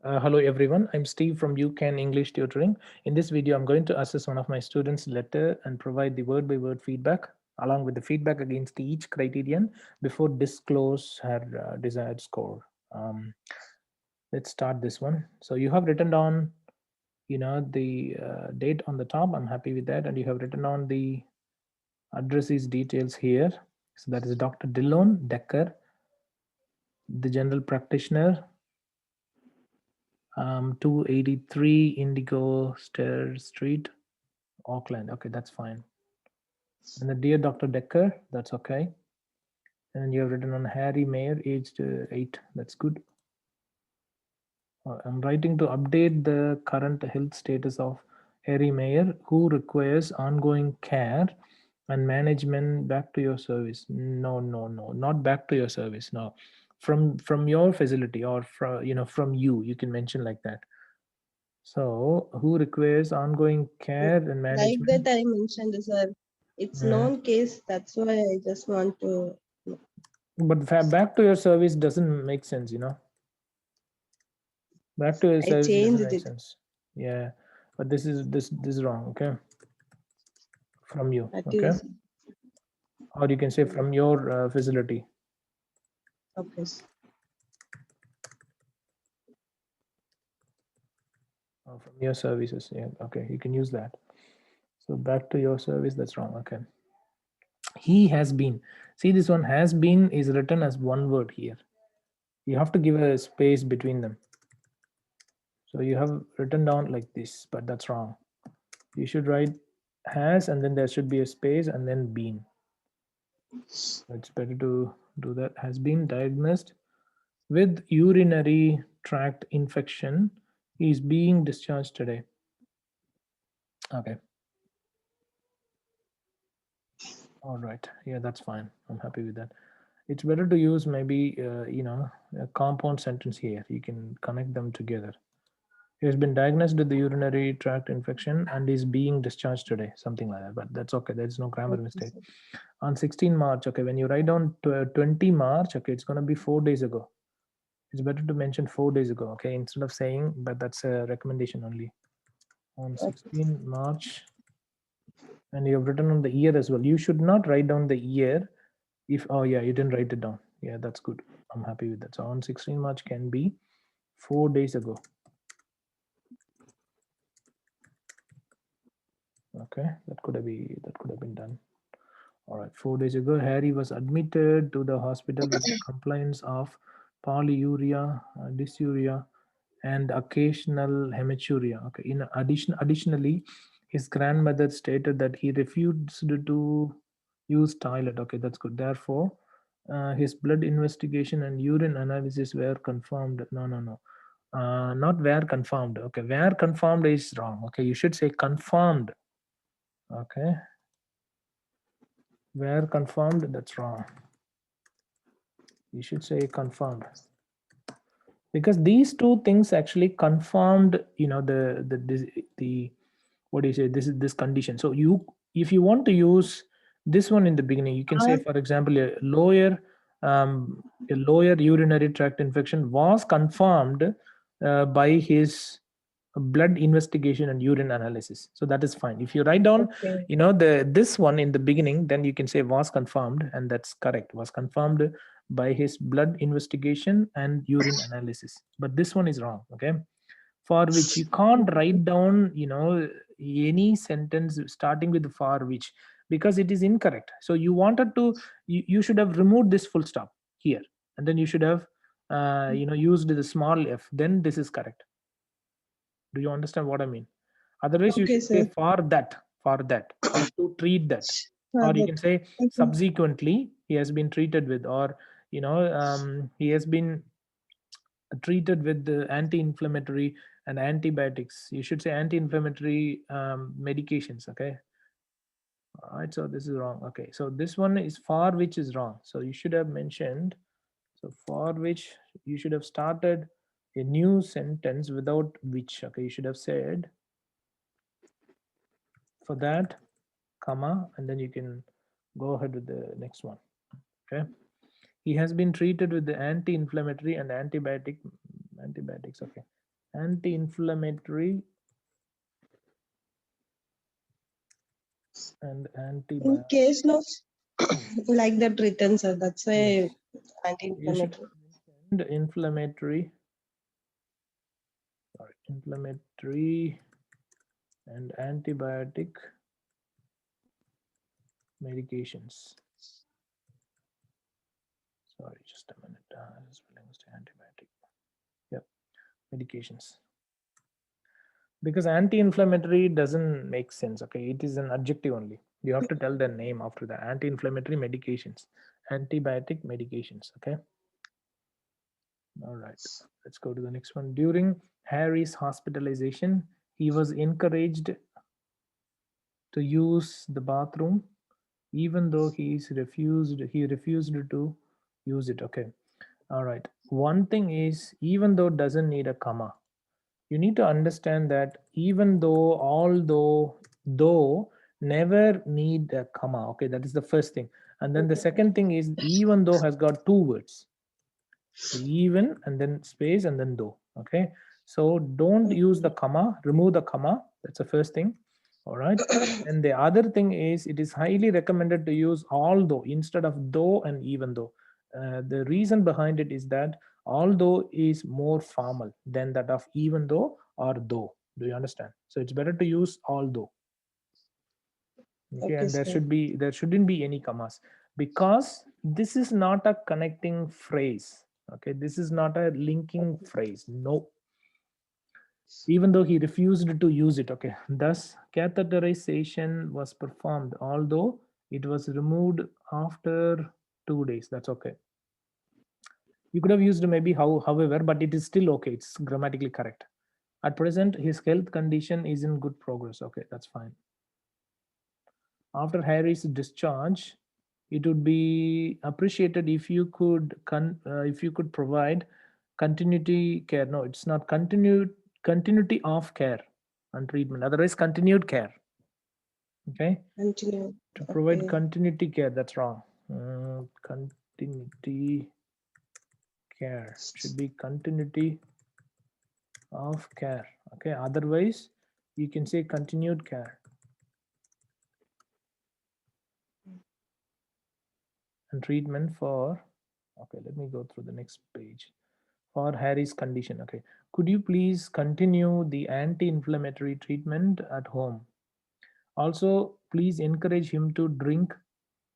Hello everyone, I'm Steve from UCAN English Tutoring. In this video, I'm going to assess one of my students' letter and provide the word-by-word feedback along with the feedback against each criterion before disclose her desired score. Let's start this one. So you have written down, the date on the top. I'm happy with that, and you have written on the addressees details here. So that is Dr. Dillon Decker, the general practitioner, 283 Indigo Stair Street, Auckland. Okay, that's fine. And the dear Dr. Decker, that's okay. And you have written on Harry Mair, aged 8. That's good. I'm writing to update the current health status of Harry Mair, who requires ongoing care and management. Back to your service. No, no, no, not back to your service. No, from your facility or from you. You can mention like that. So, who requires ongoing care and Like that management? I mentioned, sir. It's known case. That's why I just want to. But back to your service doesn't make sense. Back to your I service doesn't changed make it. sense. Yeah, but this is wrong. Okay, from you. That Okay, is or you can say from your facility. okay. From your services. Yeah. Okay, you can use that. So back to your service. That's wrong. Okay. He has been. See, this one has been is written as one word here. You have to give a space between them. So you have written down like this, but that's wrong. You should write has and then there should be a space and then been. It's better to do that. Has been diagnosed with urinary tract infection. Is being discharged today. Okay. All right. Yeah, that's fine. I'm happy with that. It's better to use maybe a compound sentence here. You can connect them together. He has been diagnosed with the urinary tract infection and is being discharged today, something like that. But that's okay. There's no grammar Okay, mistake. sir. On 16 March, okay, when you write down 20 March, okay, it's going to be 4 days ago. It's better to mention 4 days ago, okay, instead of saying, but that's a recommendation only. On Okay. 16 March, and you have written on the year as well. You should not write down the year if, oh yeah, you didn't write it down. Yeah, that's good. I'm happy with that. So on 16 March can be 4 days ago. Okay, that could have been done. All right, 4 days ago, Harry was admitted to the hospital with complaints of polyuria, dysuria, and occasional hematuria. Okay, additionally, his grandmother stated that he refused to use toilet. Okay, that's good. Therefore, his blood investigation and urine analysis were confirmed. No, no, no. Not were confirmed. Okay, were confirmed is wrong. Okay, you should say confirmed. Okay, were confirmed, that's wrong. You should say confirmed, because these two things actually confirmed the what do you say, this is this condition. So you, if you want to use this one in the beginning, you can say, Uh, for example, a lower urinary tract infection was confirmed by his blood investigation and urine analysis. So that is fine. If you write down okay. the this one in the beginning, then you can say was confirmed, and that's correct. Was confirmed by his blood investigation and urine analysis. But this one is wrong. Okay, for which you can't write down any sentence starting with for which, because it is incorrect. So you wanted to, you should have removed this full stop here, and then you should have used the small f, then this is correct. Do you understand what I mean? Otherwise you Okay, should say sir. for that, or to treat that, or you That. can say Okay. subsequently he has been treated with, or he has been treated with the anti-inflammatory and antibiotics. You should say anti-inflammatory medications. Okay. All right, so this is wrong. Okay, so this one is for which is wrong. So you should have mentioned, so for which you should have started a new sentence without which. Okay, you should have said for that, comma, and then you can go ahead with the next one. Okay, he has been treated with the anti-inflammatory and antibiotics. Okay, Anti-inflammatory and In antibiotic. case notes, like that written, sir. That's why Yes, you should anti-inflammatory. have mentioned inflammatory, sorry, inflammatory and antibiotic medications. Sorry, just a minute. Spelling mistake, antibiotic. Yep, medications. Because anti-inflammatory doesn't make sense. Okay, it is an adjective only. You have to tell the name after the anti-inflammatory medications, antibiotic medications. Okay. All right. Let's go to the next one. During Harry's hospitalization, he was encouraged to use the bathroom even though he refused to use it. Okay, all right. One thing is, even though doesn't need a comma. You need to understand that even though, although, though never need a comma. Okay, that is the first thing. And then the Okay. second thing is, even though has got two words. So even and then space and then though. Okay, so don't use the comma, remove the comma. That's the first thing. All right. And the other thing is, it is highly recommended to use although instead of though and even though. The reason behind it is that although is more formal than that of even though or though. Do you understand? So it's better to use although. Okay, Okay, and sir. there shouldn't be any commas, because this is not a connecting phrase. Okay, this is not a linking Okay. phrase. No, even though he refused to use it. Okay, thus catheterization was performed, although it was removed after 2 days. That's okay. You could have used maybe however, but it is still okay. It's grammatically correct. At present, his health condition is in good progress. Okay, that's fine. After Harry's discharge, it would be appreciated if you could provide continuity care. No, it's not continuity of care and treatment. Otherwise, continued care. Okay, Continue. to provide Okay. continuity care. That's wrong. Continuity care should be continuity of care. Okay, otherwise you can say continued care and treatment for. Okay, let me go through the next page. For Harry's condition. Okay, could you please continue the anti-inflammatory treatment at home? Also, please encourage him to drink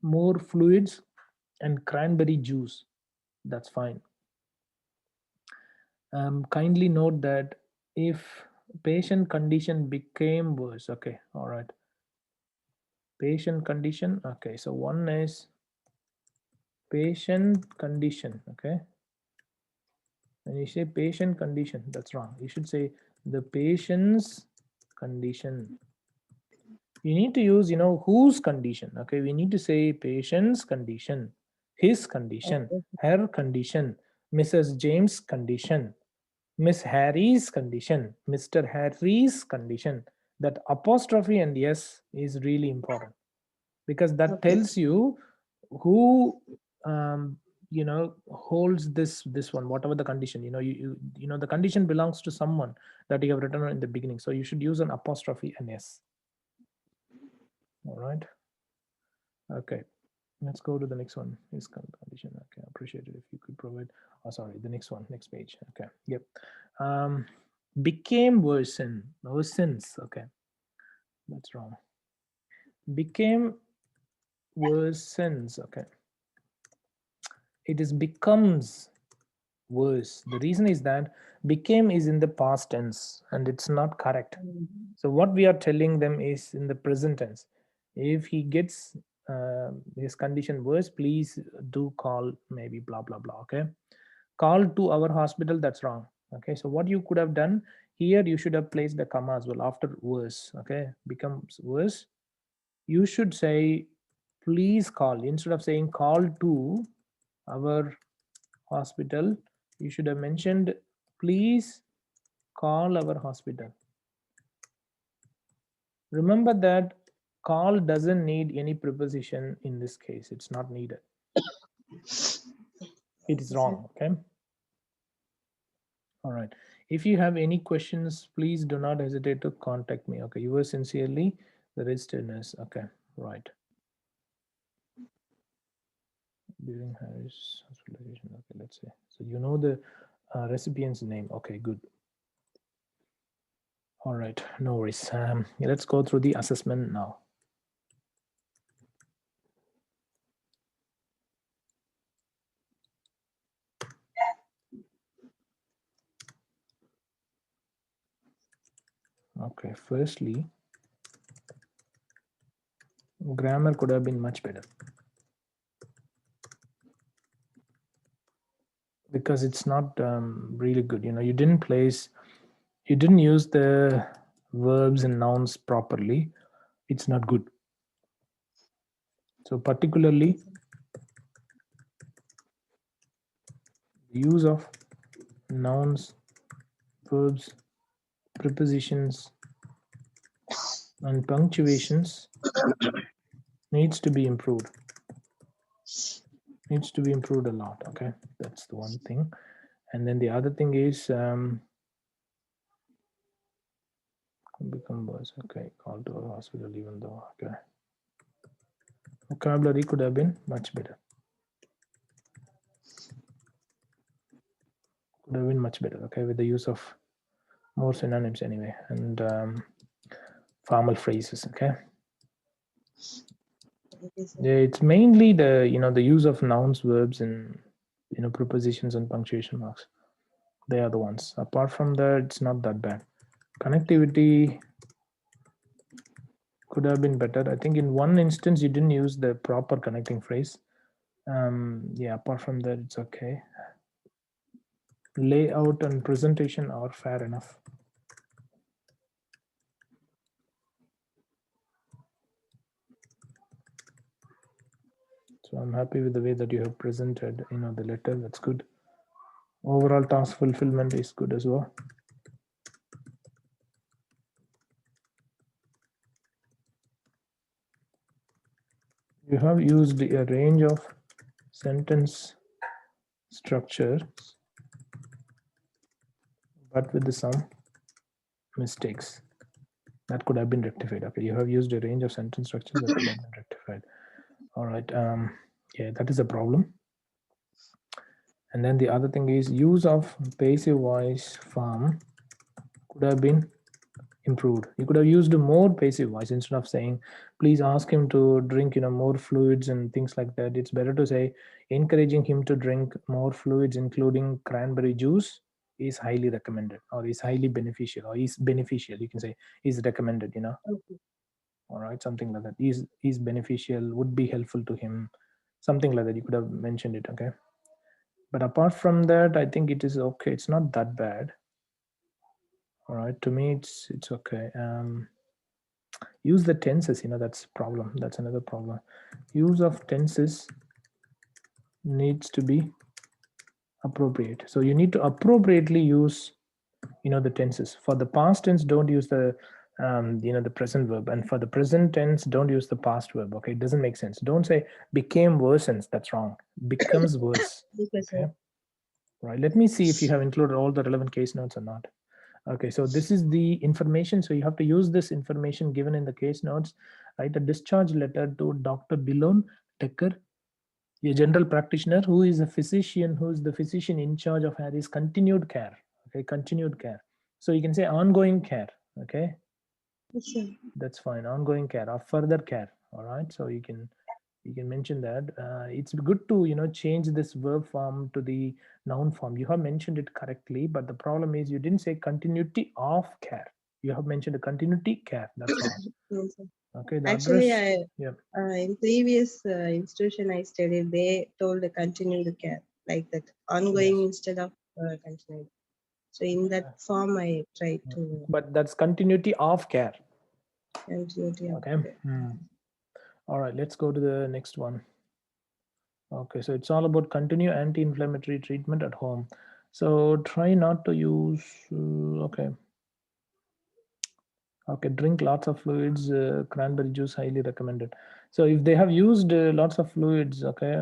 more fluids and cranberry juice. That's fine. Kindly note that if patient condition became worse. Okay, all right. Patient condition. Okay, so one is patient condition. Okay, when you say patient condition, that's wrong. You should say the patient's condition. You need to use, whose condition. Okay, we need to say patient's condition, his condition, Okay. her condition, Mrs. James' condition, Miss Harry's condition, Mr. Harry's condition. That apostrophe and yes is really important, because that Okay. tells you who holds this one, whatever the condition. The condition belongs to someone that you have written in the beginning, so you should use an apostrophe and yes. All right. Okay, let's go to the next one. Is condition. Okay, appreciate it if you could provide. Oh, sorry, the next one, next page. Okay, yep. Um, became worsens. Okay, that's wrong. Became worsens. Okay, it is becomes worse. The reason is that became is in the past tense and it's not correct. So what we are telling them is in the present tense. If he gets his condition worse, please do call maybe blah blah blah. Okay, call to our hospital. That's wrong. Okay, so what you could have done here, you should have placed the comma as well after worse. Okay, becomes worse. You should say please call instead of saying call to our hospital. You should have mentioned please call our hospital. Remember that call doesn't need any preposition in this case. It's not needed. It is Okay, sir. wrong. Okay. All right. If you have any questions, please do not hesitate to contact me. Okay, yours sincerely, the registered nurse. Okay, right. During Harris hospitalization. Okay, let's say. So you know the recipient's name. Okay, good. All right, no worries. Let's go through the assessment now. Okay, firstly, grammar could have been much better because it's not really good. You know, you didn't use the verbs and nouns properly. It's not good. So particularly the use of nouns, verbs, prepositions, and punctuations needs to be improved. Needs to be improved a lot. Okay, that's the one thing. And then the other thing is become worse. Okay, call to a hospital even though. Okay, vocabulary could have been much better. Could have been much better. Okay, with the use of more synonyms anyway, and formal phrases. Okay. Okay, sir. Yeah, it's mainly the use of nouns, verbs, and prepositions and punctuation marks. They are the ones. Apart from that, it's not that bad. Connectivity could have been better. I think in one instance you didn't use the proper connecting phrase. Yeah, apart from that, it's okay. Layout and presentation are fair enough. So I'm happy with the way that you have presented, the letter. That's good. Overall task fulfillment is good as well. You have used a range of sentence structure, but with some mistakes that could have been rectified. Okay, you have used a range of sentence structures that could have been rectified. All right. Yeah, that is a problem. And then the other thing is use of passive voice form could have been improved. You could have used more passive voice instead of saying, please ask him to drink, more fluids and things like that. It's better to say, encouraging him to drink more fluids, including cranberry juice, is highly recommended, or is highly beneficial, or is beneficial. You can say is recommended. Okay. All right, something like that. Is beneficial, would be helpful to him, something like that. You could have mentioned it. Okay, but apart from that, I think it is okay. It's not that bad. All right, to me, it's okay. Use the tenses. That's problem. That's another problem. Use of tenses needs to be appropriate. So you need to appropriately use the tenses. For the past tense, don't use the the present verb, and for the present tense, don't use the past verb. Okay, it doesn't make sense. Don't say became worsens. That's wrong. Becomes worse. Okay, sir. Okay, right. Let me see if you have included all the relevant case notes or not. Okay, so this is the information. So you have to use this information given in the case notes. Write a discharge letter to Dr. Bilon Decker, a general practitioner who is the physician in charge of Harry's continued care. Okay, continued care. So you can say ongoing care. Okay, Yes, sir. that's fine. Ongoing care or further care. All right. So you can mention that. It's good to change this verb form to the noun form. You have mentioned it correctly, but the problem is you didn't say continuity of care. You have mentioned a continuity care. That's wrong. Yes, sir. Okay, the Actually, address. Yeah. In previous institution I studied, they told the continued care like that, ongoing Yes. instead of continued. So in that form, I tried to But that's continuity of care. continuity of Okay. care. All right, let's go to the next one. Okay, so it's all about continue anti-inflammatory treatment at home. So try not to use. Okay. Okay, drink lots of fluids. Cranberry juice highly recommended. So if they have used lots of fluids, okay.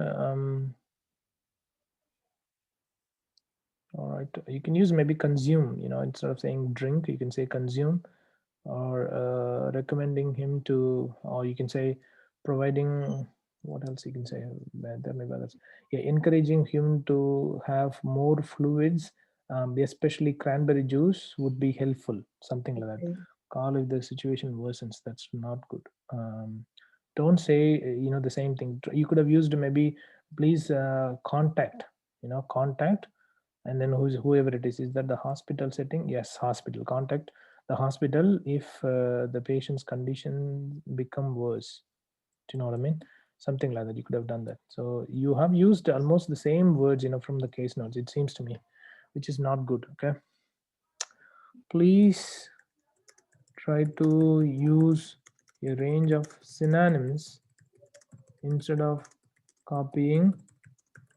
All right, you can use maybe consume, instead of saying drink, you can say consume, or recommending him to, or you can say providing, what else you can say, there may be others. Yeah, encouraging him to have more fluids, especially cranberry juice would be helpful, something like that. Okay. Call if the situation worsens, that's not good. Don't say the same thing. You could have used maybe please contact, contact, and then whoever it is that the hospital setting? Yes, hospital, contact the hospital if the patient's condition become worse. Do you know what I mean? Something like that, you could have done that. So you have used almost the same words from the case notes, it seems to me, which is not good. Okay, please try to use a range of synonyms instead of copying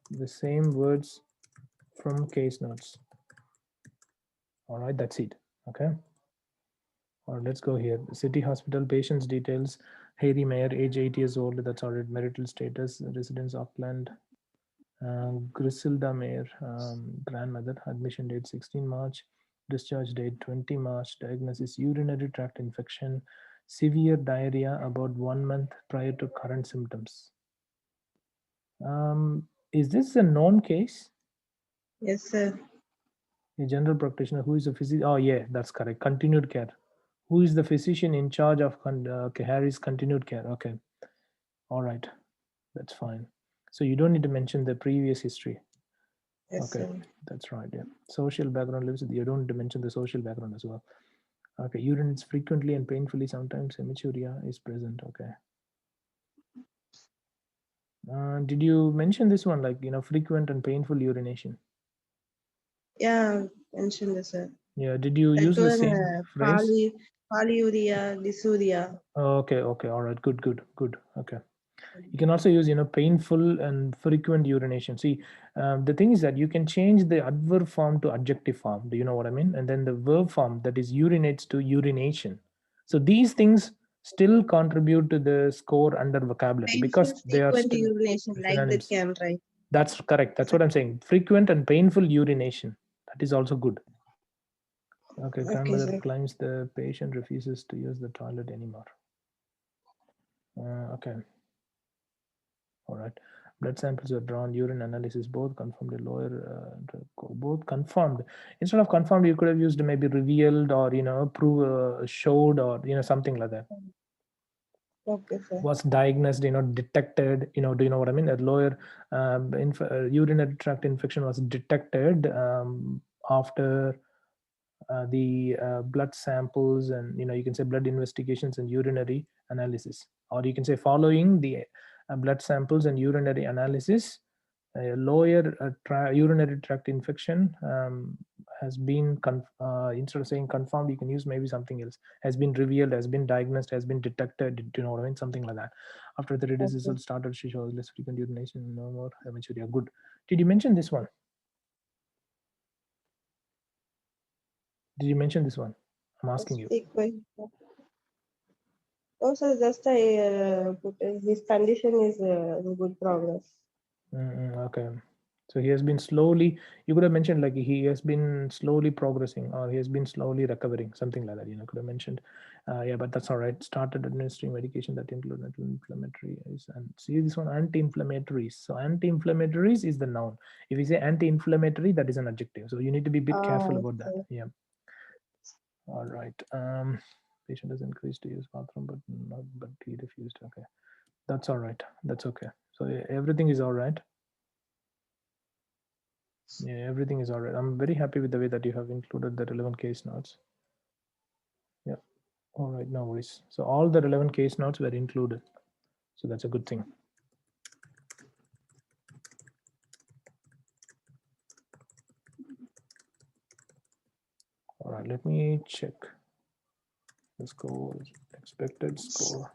the same words from case notes. All right, that's it. Okay, or let's go here. City hospital, patient's details: Harry Mair, age 8 years old, that's already marital status, residence Auckland. Griselda Mair, grandmother, admission date 16 March, discharge date 20 March, diagnosis urinary tract infection, severe diarrhea about 1 month prior to current symptoms. Is this a known case? Yes, sir. A general practitioner who is a physician. Oh, yeah, that's correct. Continued care. Who is the physician in charge of okay, Harry's continued care? Okay, all right, that's fine. So you don't need to mention the previous history. Yes, Okay, sir. that's right. Yeah, social background lives. You don't need to mention the social background as well. Okay, urinates frequently and painfully. Sometimes hematuria is present. Okay. Did you mention this one, like frequent and painful urination? Yeah, mentioned this, sir. Yeah. Did you That use the one, same phrase? polyuria, dysuria. Okay. Okay. All right. Good. Good. Good. Okay. You can also use painful and frequent urination. See, the thing is that you can change the adverb form to adjective form. Do you know what I mean? And then the verb form, that is urinates, to urination. So these things still contribute to the score under vocabulary Painful, because they are frequent still urination, like the synonyms. can, right? That's correct. That's what I'm saying. Frequent and painful urination. That is also good. Okay, Okay, grandmother sir. claims the patient refuses to use the toilet anymore. Okay. All right. Blood samples were drawn, urine analysis, both confirmed. A lawyer, both confirmed. Instead of confirmed, you could have used maybe revealed, or prove, showed, or something like that. Okay, sir. Was diagnosed, detected. Do you know what I mean? A lawyer, urinary tract infection was detected after the blood samples, and you can say blood investigations and urinary analysis, or you can say following the blood samples and urinary analysis, a lower urinary tract infection has been instead of saying confirmed, you can use maybe something else. Has been revealed, has been diagnosed, has been detected. Do you know what I mean? Something like that. After the disease Okay. results started, she shows less frequent urination, no more hematuria. Good. Did you mention this one? Did you mention this one? I'm asking you. Speak by. Also, just I put his condition is in good progress. Okay. So he has been slowly, you could have mentioned like he has been slowly progressing, or he has been slowly recovering, something like that, could have mentioned. Yeah, but that's all right. Started administering medication that include anti-inflammatories. And see this one, anti-inflammatories. So anti-inflammatories is the noun. If you say anti-inflammatory, that is an adjective. So you need to be a bit careful about that. Okay. Yeah. All right. Patient has increased to use bathroom, but he refused. Okay. That's all right. That's okay. So everything is all right. Yeah, everything is all right. I'm very happy with the way that you have included the relevant case notes. Yeah. All right, no worries. So all the relevant case notes were included. So that's a good thing. All right, let me check the score, expected score.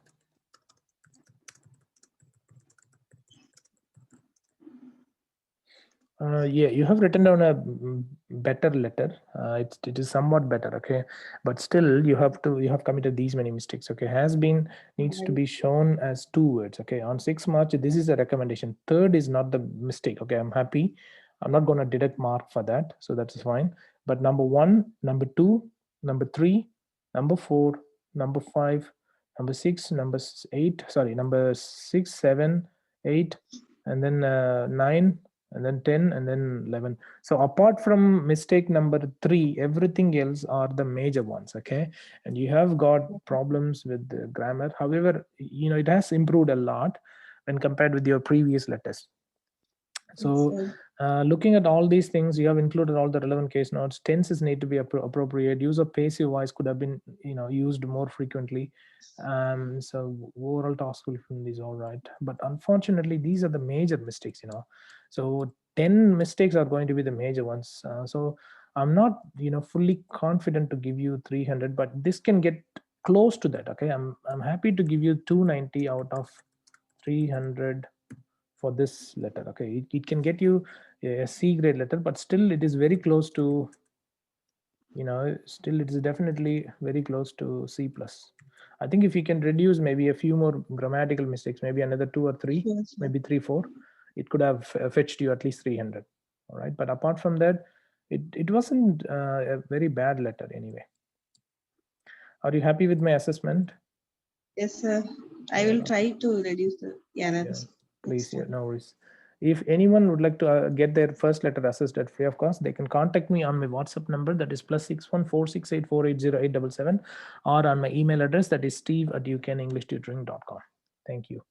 Yeah, you have written down a better letter. It is somewhat better, okay, but still you have committed these many mistakes. Okay, has been needs to Right. be shown as 2 words. Okay, on 6 March, this is a recommendation. Third is not the mistake. Okay, I'm happy. I'm not going to deduct mark for that, so that's fine. But number 1, number 2, number 3, number 4, number 5, number 6, number 8, sorry, number 6, 7, 8, and then 9, and then 10, and then 11. So apart from mistake number 3, everything else are the major ones, okay? And you have got problems with the grammar. However, it has improved a lot when compared with your previous letters. Yes, So, sir. looking at all these things, you have included all the relevant case notes. Tenses need to be appropriate. Use of passive voice could have been, used more frequently. So overall task fulfillment is all right, but unfortunately, these are the major mistakes. So 10 mistakes are going to be the major ones. So I'm not, fully confident to give you 300, but this can get close to that. Okay, I'm happy to give you 290 out of 300 for this letter. Okay, it can get you a C grade letter, but still it is very close to, still it is definitely very close to C plus. I think if you can reduce maybe a few more grammatical mistakes, maybe another 2 or 3, Sure, sir. maybe 3 4, it could have fetched you at least 300. All right, but apart from that, it wasn't a very bad letter anyway. Are you happy with my assessment? Yes, sir. I Yeah. will try to reduce the Yeah, errors please. next Yeah, time. no worries. If anyone would like to get their first letter assessed at free of cost, they can contact me on my WhatsApp number, that is +614684808777, or on my email address, that is steve@ucanenglishtutoring.com. Thank you.